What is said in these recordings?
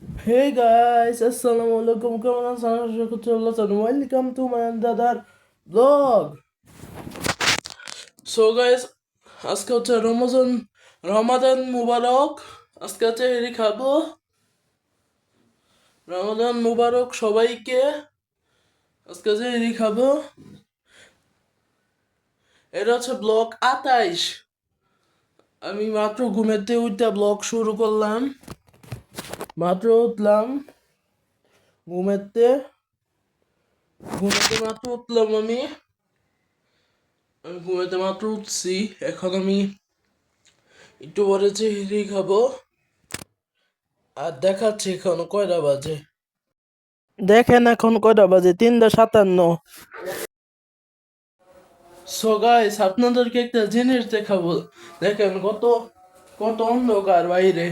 Hey guys, Assalamualaikum, কেমন আছেন? আশা করছি ভালো আছেন। ওয়েলকাম টু মাই দাদার ব্লগ। সো গাইস, আজকে হচ্ছে রমাদান মুবারক। আজকে হচ্ছে এরি খাবো। রমাদান মুবারক সবাইকে। আজকে হচ্ছে এরি খাবো। এটা হচ্ছে ব্লগ 28। আমি মাত্র ঘুমেতে উঠতে ব্লগ শুরু করলাম। মাত্র উঠলাম ঘুমেতে ঘুমেতে মাত্র উঠলাম আমি ঘুমেতে মাত্র উঠছি। এখন আমি একটু পরে চিংড়ি খাবো। আর দেখাচ্ছি এখন কয়টা বাজে। দেখেন এখন কয়টা বাজে, 3:57। সো গাইস, আপনাদেরকে একটা জিনিস দেখাবো। দেখেন কত কত অন্ধকার বাইরে।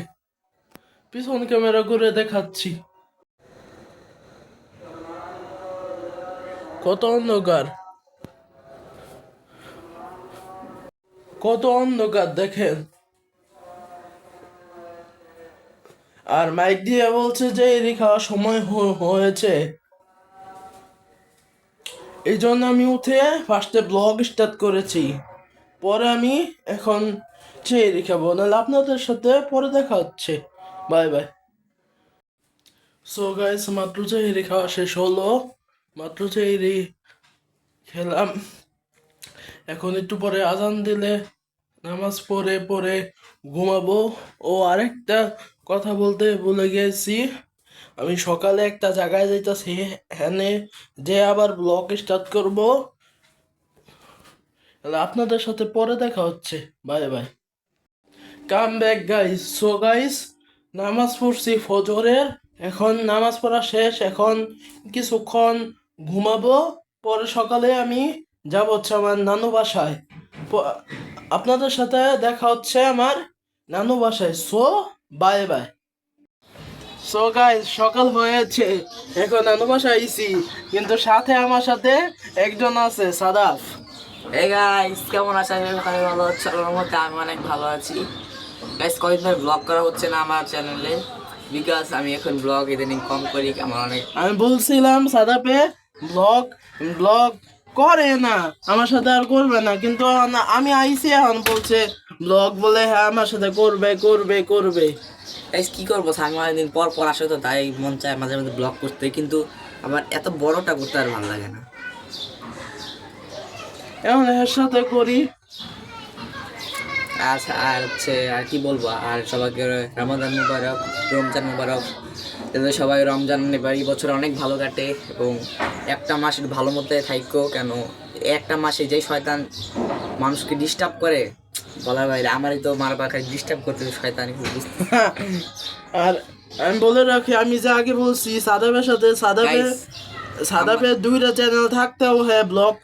পিছন ক্যামেরা করে দেখাচ্ছি কত অন্ধকার, কত অন্ধকার দেখেন। আর মাইক দিয়ে বলছে যে এরি খাওয়ার সময় হয়েছে। এই জন্য আমি উঠে ফার্স্টে ব্লগ স্টার্ট করেছি। পরে আমি এখন চেরি খাবো, নাহলে আপনাদের সাথে পরে দেখা হচ্ছে। Bye by. সো গাইস, মাত্র চেরি খাওয়া শেষ হলো। মাত্র চেরি খেলাম। এখন একটু পরে আজান দিলে নামাজ পড়ে পরে ঘুমাবো। ও আরেকটা কথা বলতে ভুলে গেছি, আমি সকালে একটা জায়গায় যাইতাছি। হ্যানে যে আবার ব্লগ স্টার্ট করব। তাহলে আপনাদের সাথে পরে দেখা হচ্ছে। Bye bye. Come back guys. So guys, নামাজ পড়ছি ফজরের। এখন নামাজ পড়া শেষ। এখন কিছুক্ষণ ঘুমাবো। পরে সকালে আমি যাব হচ্ছে আমার নানু বাসায়। আপনাদের সাথে দেখা হচ্ছে আমার নানু বাসায়। So bye bye. So guys, সকাল হয়েছে, এখন নানু বাসায় আইছি, কিন্তু সাথে আমার সাথে একজন আছে, সাদাফ। এই গাইস, কেমন আছেন? সকালে ভালো হচ্ছে আল্লাহর মধ্যে, আমি অনেক ভালো আছি। গাইস, কয়েকদিন ধরে ব্লগ করা হচ্ছে না আমার চ্যানেলে, বিকজ আমি এখন ব্লগ ইদানিং কম করি। আমার অনেক আমি বলছিলাম সাদাপে ব্লগ ব্লগ করে না, আমার সাথে আর করবে না, কিন্তু আমি আইছি এখন বলছে ব্লগ, বলে হ্যাঁ আমার সাথে করবে করবে করবে। গাইস কি করবো, আমি অনেকদিন পর পর আসে তো তাই মন চায় মাঝে মাঝে ব্লগ করতে, কিন্তু আমার এত বড়টা করতে আর ভালো লাগে না। এখন এর সাথে করি। আচ্ছা, আর হচ্ছে আর কি বলবো, আর সবাইকে রমাদান মুবারক, রমজান মুবারক। যাতে সবাই রমজান এবার এই বছর অনেক ভালো কাটে এবং একটা মাস ভালো মতো থাইকো। কেন একটা মাসে যে শয়তান মানুষকে ডিস্টার্ব করে বলার বাইরে, আমারই তো মার বাখায় ডিস্টার্ব করতে শয়তানি খুব বুঝতে। আর আমি বলে রাখি, আমি যে আগে বলছি সাদাপের সাথে গাইস সাদাপের দুইটা চ্যানেল থাকতেও হ্যাঁ ব্লগ,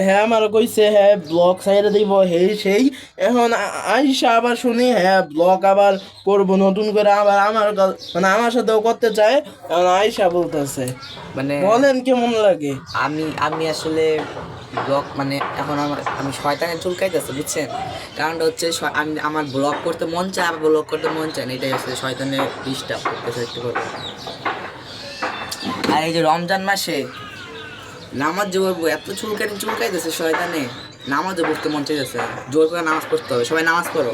হ্যাঁ আমার কইছে হ্যাঁ ব্লগ সাইডে দিব হেই সেই। এখন আইসা আবার শুনি হ্যাঁ ব্লগ আবার করব নতুন করে, আবার মানে আমার সাথেও করতে চায়। এখন আইসা বলতেছে, মানে বলেন কেমন লাগে। আমি আমি আসলে ব্লগ মানে এখন আমি শয়তানের চুলকাইতেছে, বুঝছেন? কারণটা হচ্ছে আমি আমার ব্লগ করতে মন চায়, আমার ব্লগ করতে মন চায় না, এটাই আসলে শয়তানের ডিস্টার্ব করতেছে একটু করে। আর এই যে রমজান মাসে নামাজ যে পড়বো, এত চুলকাইতেছে শয়তানে, নামাজও পড়তে মন চাইতেছে। জোর করে নামাজ পড়তে হবে, সবাই নামাজ পড়ো।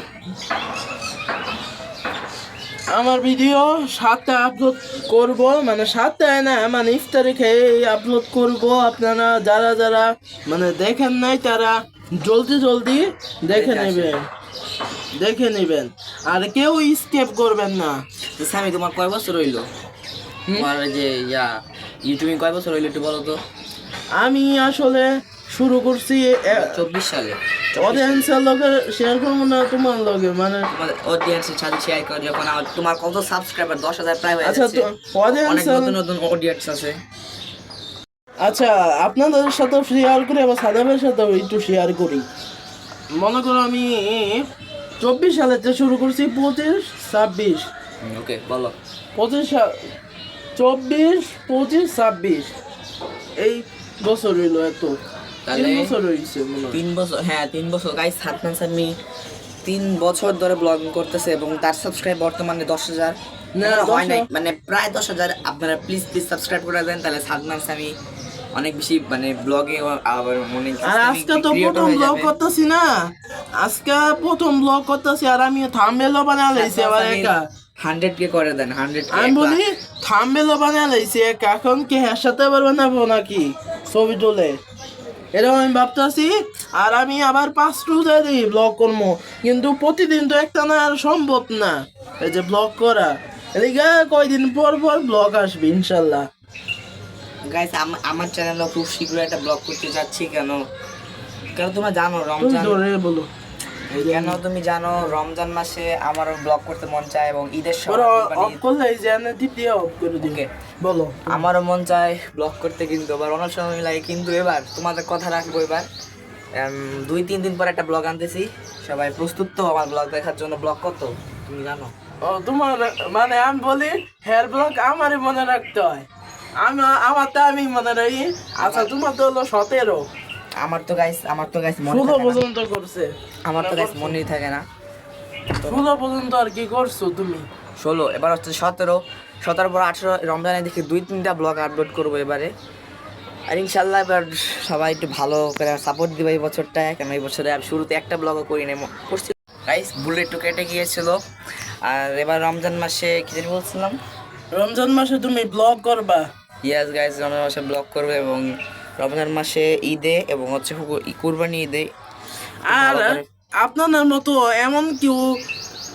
আমার ভিডিও 7টায় আপলোড করব, মানে 7টায় না, মানে ইফতারি খেয়ে আপলোড করব। আপনারা যারা যারা মানে দেখেন নাই তারা জলদি জলদি দেখে নেবেন, দেখে নেবেন। আর কেউ স্কিপ করবেন না। স্বামী, তোমার কয় বছর হইলো? তোমার ওই যে ইউটিউবে কয় বছর হইলো একটু বলো তো? আমি আসলে শুরু করছি 24 সালে। অডিয়েন্সের লগে শেয়ার করবো না তোমার লগে, মানে তোমার অডিয়েন্সের সাথে শেয়ার করো যখন তোমার কত সাবস্ক্রাইবার, 10,000 প্রায় হয়ে আচ্ছা যাচ্ছে। তো অনেক অডিয়েন্স, নতুন নতুন অডিয়েন্স আছে। আচ্ছা আপনাদের সাথেও শেয়ার করি, আবার সাদাবের সাথেও একটু শেয়ার করি। মনে করো আমি 24 সালেতে শুরু করছি, 25, 26, ওকে, বলো। 25 সাল, 24, 25, 26 এই বছর হইলো। এত 3 তাহলে বছর হয়েছে মনে হয়। 3 বছর, হ্যাঁ 3 বছর। গাইস, সাদমান সামি 3 বছর ধরে ব্লগিং করতেছে এবং তার সাবস্ক্রাইব বর্তমানে 10,000 না, হয় নাই 10,000 মানে প্রায় 10,000। আপনারা প্লিজ সাবস্ক্রাইব করে দেন, তাহলে সাদমান সামি অনেক বেশি মানে ব্লগে আবার মনে আর আজকে তো প্রথম ব্লগ করতেছি না, আজকে প্রথম ব্লগ করতেছি আর আমি থাম্বনেলও বানা লাইছি আবার একা। 100K করে দেন, 100K। আমি বলি থাম্বনেলও বানা লাইছি একা, এখন কি হ্যার সাথে আবার বানাবো নাকি ছবি তুলে, এরকম আমি ভাবতেছি। আর আমি আবার 5 দিই ব্লগ করবো, কিন্তু প্রতিদিন তো একটা না আর সম্ভব না এই যে ব্লগ করা, এদিকে কয়দিন পর পর ব্লগ আসবে ইনশাল্লাহ। গাইস আমার চ্যানেলে খুব শীঘ্রই একটা ব্লগ করতে যাচ্ছি। কেন কেন তোমরা জানো তুমি রমজান, ধরে বলো কেন তুমি জানো রমজান মাসে আমারও ব্লগ করতে মন চায় এবং ঈদের ওরা সময় অফ কোরবানি- করলে এই যে এনে টিপ দিয়ে অফ করে দিবে। Okay. বলো আমারও মন চায় ব্লগ করতে, কিন্তু আবার অনেক সময় লাগে। কিন্তু এবার তোমাদের কথা রাখবো, এবার 2-3 দিন পর একটা ব্লগ আনতেছি। সবাই প্রস্তুত তো আমার ব্লগ দেখার জন্য? ব্লগ কত তুমি জানো? ও তোমার মানে আমি বলি হেয়ার ব্লগ আমারই মনে রাখতে হয়, আমারটা আমি মনে রাখি। আচ্ছা তোমার তো হলো 17, আমার তো গাইস মনে 16 থাকে না। পর্যন্ত করছে। আমার তো গাইস মনেই থাকে না। 16 পর্যন্ত আর কি করছো তুমি? 16, এবার হচ্ছে 17 পর 18 রমজানে দেখি 2-3টা ব্লগ আপলোড করবো এবারে। আর ইনশাল্লাহ এবার সবাই একটু ভালো করে সাপোর্ট দিবে এই বছরটায়, কেন এই বছরে আমি শুরুতে একটা ব্লগও করি নাই করছি। গাইস বুলেট একটু কেটে গিয়েছিল। আর এবার রমজান মাসে কি জানি বলছিলাম, রমজান মাসে তুমি ব্লগ করবা? ইয়াস গাইস, রমজান মাসে ব্লগ করবে এবং রমজান মাসে ঈদে এবং হচ্ছে কুরবানি ঈদে। আর ভালো করে- আপনাদের মতো এমন কেউ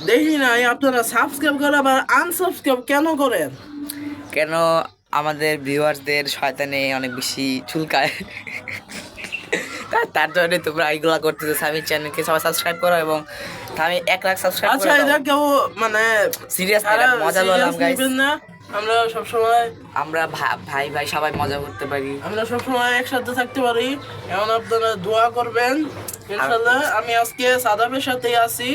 দেখি নাই, আপনারা সাবস্ক্রাইব করে আবার আনসাবস্ক্রাইব কেন করেন? কেন আমাদের ভিউয়ার্সদের শয়তানে অনেক বেশি চুলকায়, তার জন্য তোমরা এইগুলা করতেছো। স্বামীর চ্যানেলকে সবাই সাবস্ক্রাইব করো এবং আমি 1 লাখ সাবস্ক্রাইব আচ্ছা করে এটা দাও। কেউ মানে সিরিয়াস তারা মজা বললাম serious গাইস, নেবেন না, আমরা সবসময় আমরা ভাই ভাই সবাই মজা করতে পারি। আমরা সবসময় একসাথে থাকতে পারি, এমন আপনারা দোয়া করবেন ইনশাল্লাহ। আমি আজকে সাদাবের সাথে আছি।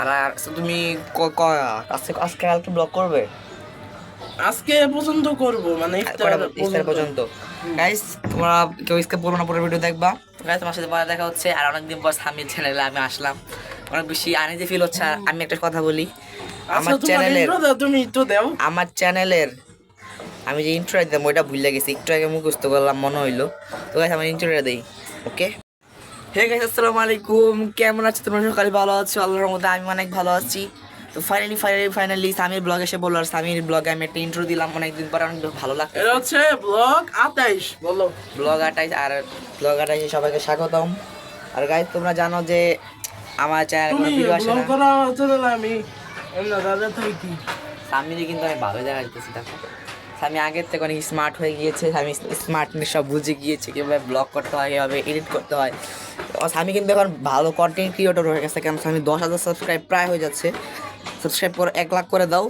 আর তুমি আজকে কালকে ব্লগ করবে? আজকে পর্যন্ত করব মানে ইফতার ইফতার পর্যন্ত। গাইস তোমরা কেউ স্কিপ করো না, পরের ভিডিও দেখবা। গাইস তোমার সাথে পরে দেখা হচ্ছে। আর অনেকদিন পর স্বামীর চ্যানেলে আমি আসলাম, অনেক বেশি আনইজি ফিল হচ্ছে। আর আমি একটা কথা বলি, আচ্ছা তোমার intro দাও, তুমি একটু দাও। আমার চ্যানেলের আমি যে ইন্ট্রো দিতাম ওইটা ভুলে গেছি, একটু আগে মুখস্থ করলাম মনে হইলো। তো গাইস আমার ইন্ট্রোটা দেই। ওকে, হে গাইস আসসালামু আলাইকুম, কেমন আছো তোমরা? সকালে ভালো আছো? আল্লাহর মধ্যে আমি অনেক ভালো আছি। তো ফাইনালি সামির ব্লগ এসে বললো, আর সামির ব্লগে আমি একটা ইন্ট্রো দিলাম অনেকদিন পর, অনেক ভালো লাগছে। এটা হচ্ছে ব্লগ 28, বলো। ব্লগ 28, আর ব্লগ 28 সবাইকে স্বাগতম। আর গাইস তোমরা জানো যে আমার চ্যানেলে তুমি ভিডিও আসে ব্লগ না। করা চ্যানেল আমি এমনা দাদা থাকি। সামিরে কিন্তু আমি ভালো জায়গায় যেতেছি, দেখো স্বামী আগের থেকে অনেক স্মার্ট হয়ে গিয়েছে। আমি স্মার্টনেস সব বুঝে গিয়েছে, কীভাবে ব্লগ করতে হয়, কীভাবে এডিট করতে হয়। স্বামী কিন্তু এখন ভালো কন্টেন্ট ক্রিয়েটর হয়ে গেছে, কেন স্বামী 10,000 সাবস্ক্রাইব প্রায় হয়ে যাচ্ছে। সাবস্ক্রাইব করে 1 লাখ করে দাও,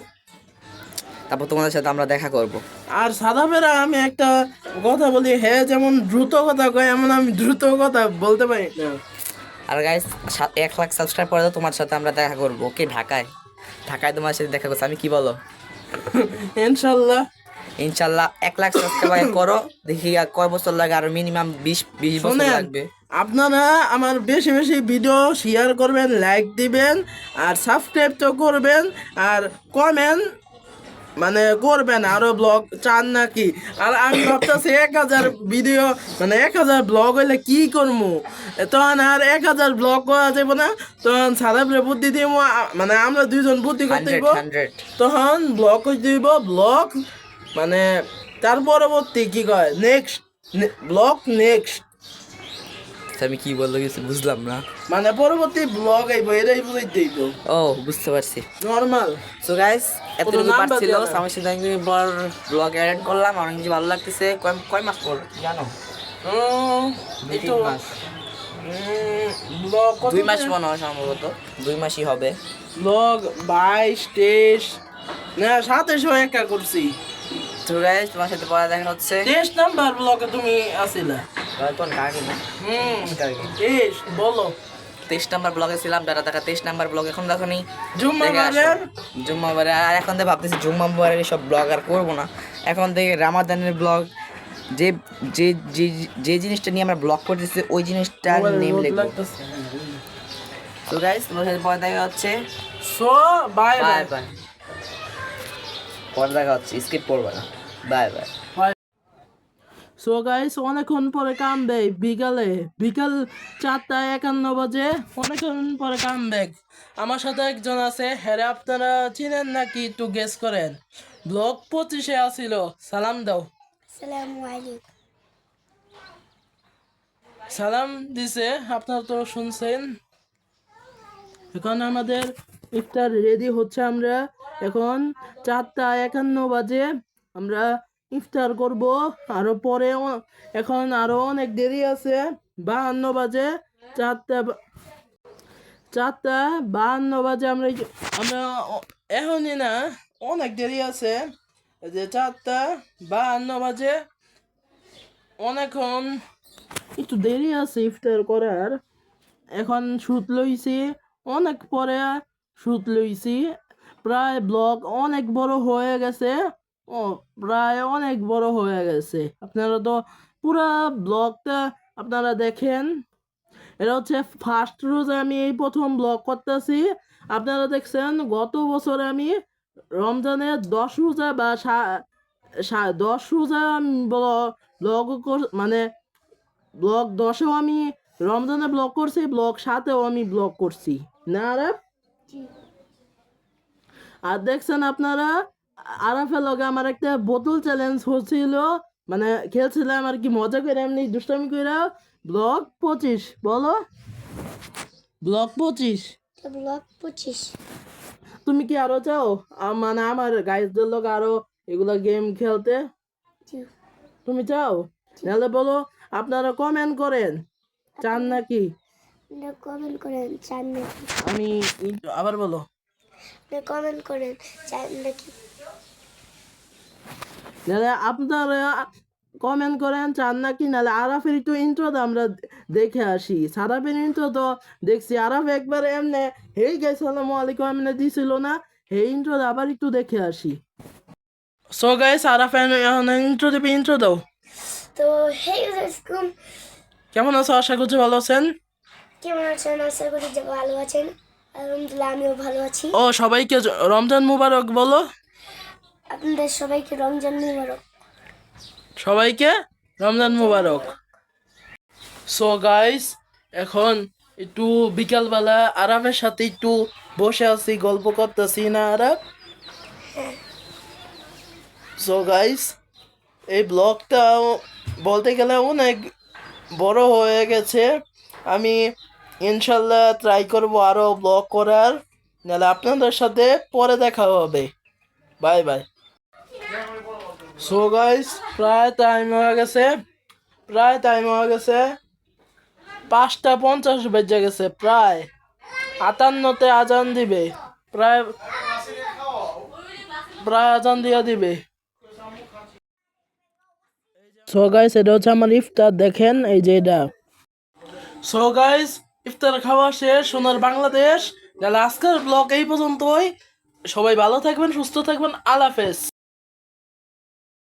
তারপর তোমাদের সাথে আমরা দেখা করব। আর সাদাবেরা আমি একটা কথা বলি, হ্যাঁ যেমন দ্রুত কথা কয় এমন আমি দ্রুত কথা বলতে পারি না। আর গাইস 1 লাখ সাবস্ক্রাইব করে দাও, তোমার সাথে আমরা দেখা করবো। ওকে, ঢাকায় তোমার সাথে দেখা করছি। আমি কি বলো? ইনশাল্লাহ ইনশাল্লাহ 1 লাখ সাবস্ক্রাইব করো, দেখি আর কয় বছর লাগে। আর মিনিমাম 20 বছর শোনেন, লাগবে। আপনারা আমার বেশি বেশি ভিডিও শেয়ার করবেন, লাইক দিবেন, আর সাবস্ক্রাইব তো করবেন, আর কমেন্ট মানে করবেন আরো ব্লগ চান নাকি। আর আমি ভাবতেছি 1000 ভিডিও মানে 1000 ব্লগ হইলে কি করবো, তখন আর 1000 ব্লগ করা যাবো না, তখন সাদাবরে বুদ্ধি দিব, মানে আমরা দুইজন বুদ্ধি করতে দিব, 100 তখন ব্লগ করে দিব। ব্লগ মানে তার পরবর্তী কি কয় নেক্সট ব্লগ নেক্সট, আমি কি বললো কিছু বুঝলাম না। মানে পরবর্তী ব্লগ আইব, এটাই বুঝাই দিব। ও বুঝতে পারছি। নর্মাল। সো গাইস এতটুকু নাম্বার পারছিল, দেওয়া না। আমার সাথে একদিন পর ব্লগ এড করলাম, অনেক কিছু ভালো লাগতেছে। কয় মাস পর জানো? 2-3 মাস, ব্লগ 2 মাস মনে হয় সম্ভবত, 2 মাসই হবে। ব্লগ 22, 23 না 27 একা করছি। তো গাইস তোমার সাথে পরে দেখা হচ্ছে। 23 নাম্বার ব্লগে তুমি আসিলা। কোন কাকে না 23 বলো। 23 নাম্বার ব্লগে ছিলাম, যারা দেখা 23 নাম্বার ব্লগ এখন দেখো নি। জুম্মাবারের জুম্মাবারে, আর এখন থেকে ভাবতেছি জুম্মাবারের সব ব্লগ আর করবো না। এখন থেকে রামাদানের ব্লগ, যে যে যে যে জিনিসটা নিয়ে আমরা ব্লগ করতেছি ওই জিনিসটার নেম লিখবো। তো গাইস তোমার সাথে পরে দেখা হচ্ছে। So bye bye bye bye, পরে দেখা হচ্ছে, স্কিপ করবে না। Bye bye. সো গাইস অনেকক্ষণ পরে কাম ব্যাক, বিকাল 4:51 বাজে, অনেকক্ষণ পরে কাম ব্যাক। আমার সাথে একজন আছে, হ্যাঁ আপনারা চিনেন নাকি একটু গেস করেন। ব্লগ 25-এ আসিল, সালাম দাও। আসসালামু আলাইকুম। সালাম দিছে, আপনারা তো শুনছেন। এখন আমাদের ইফতার রেডি হচ্ছে, আমরা এখন 4:51 বাজে, আমরা ইফতার করব। আরো পরে এখন আরো অনেক দেরি আছে, 52 বাজে, 4:52 বাজে, আমরা এখনই না, অনেক দেরি আছে, যে 4:52 বাজে, অনেকক্ষণ একটু দেরি আছে ইফতার করার। এখন শুট লইছি, অনেক পরে শুট লইছি, প্রায় ব্লগ অনেক বড় হয়ে গেছে। ও প্রায় অনেক বড় হয়ে গেছে, আপনারা তো পুরা ব্লগটা আপনারা দেখেন। এটা হচ্ছে ফার্স্ট রোজ, আমি এই প্রথম ব্লগ করতেছি। আপনারা দেখছেন গত বছর আমি রমজানের 10 রোজা বা 10 রোজা ব্লগ মানে ব্লগ 10-এও আমি রমজানে ব্লগ করছি, ব্লগ 7-এও আমি ব্লগ করছি না আরাফ? আর দেখছেন আপনারা, আরাফের লগে আমার একটা বোতল চ্যালেঞ্জ হচ্ছিল, মানে খেলছিলাম আর কি, মজা করে এমনি দুষ্টামি করে। ব্লগ 25 বলো, ব্লগ 25। ব্লক 25। তুমি কি আরো চাও মানে আমার গাইজদের লোক আরো এগুলা গেম খেলতে? জি। তুমি চাও? তাহলে বলো, আপনারা কমেন্ট করেন, চান নাকি? কমেন্ট করেন চান নাকি? আমি আবার বলো। কমেন্ট করেন চান নাকি? নাহলে আপনারা কমেন্ট করেন চান নাকি, নাহলে আরাফের একটু ইন্ট্রো আমরা দেখে আসি। সারাফের ইন্ট্রো তো দেখছি, আরাফ একবার এমনি হেই গাইস আসসালামু আলাইকুম এমনি দিছিল না, হেই ইন্ট্রো আবার একটু দেখে আসি। সো গাইস আরাফ ইন্ট্রো দেবে, ইন্ট্রো দাও। তো হেই আলাইকুম, কেমন আছো? আশা করছি ভালো আছেন। কেমন আছেন? আশা করি যে ভালো আছেন। আলহামদুলিল্লাহ আমিও ভালো আছি। ও সবাইকে রমজান মুবারক বলো। আপনাদের সবাইকে রমজান মুবারক। সবাইকে রমজান মুবারক। সো গাইস এখন একটু বিকালবেলা আরাফের সাথে একটু বসে আছি, গল্প করতেছি না আরাফ? সো গাইস এই ব্লগটা বলতে গেলে অনেক বড় হয়ে গেছে। আমি ইনশাল্লাহ ট্রাই করব আরো ব্লগ করার, নাহলে আপনাদের সাথে পরে দেখা হবে। Bye bye. সো গাইস প্রায় টাইম হয়ে গেছে, 5:50 বেজে গেছে, প্রায় 58-তে আজান দিবে, প্রায় প্রায় আজান দিয়ে দিবে। সো গাইস এটা হচ্ছে আমার ইফতার, দেখেন এই যে এটা। সো গাইস ইফতার খাওয়া শেষ, সোনার বাংলাদেশ। তাহলে আজকের ব্লগ এই পর্যন্তই, সবাই ভালো থাকবেন, সুস্থ থাকবেন, আল্লাহ হাফেজ।